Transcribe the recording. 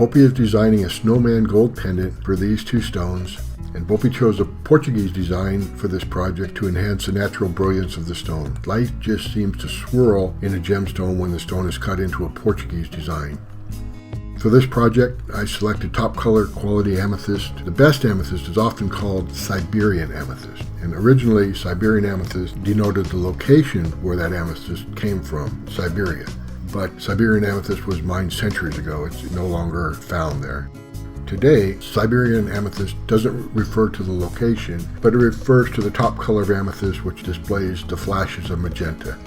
Bopie is designing a Snowman gold pendant for these two stones, and Bopie chose a Portuguese design for this project to enhance the natural brilliance of the stone. Light just seems to swirl in a gemstone when the stone is cut into a Portuguese design. For this project, I selected top color quality amethyst. The best amethyst is often called Siberian Amethyst, and originally Siberian Amethyst denoted the location where that amethyst came from, Siberia. But Siberian Amethyst was mined centuries ago. It's no longer found there. Today, Siberian Amethyst doesn't refer to the location, but it refers to the top color of amethyst, which displays the flashes of magenta.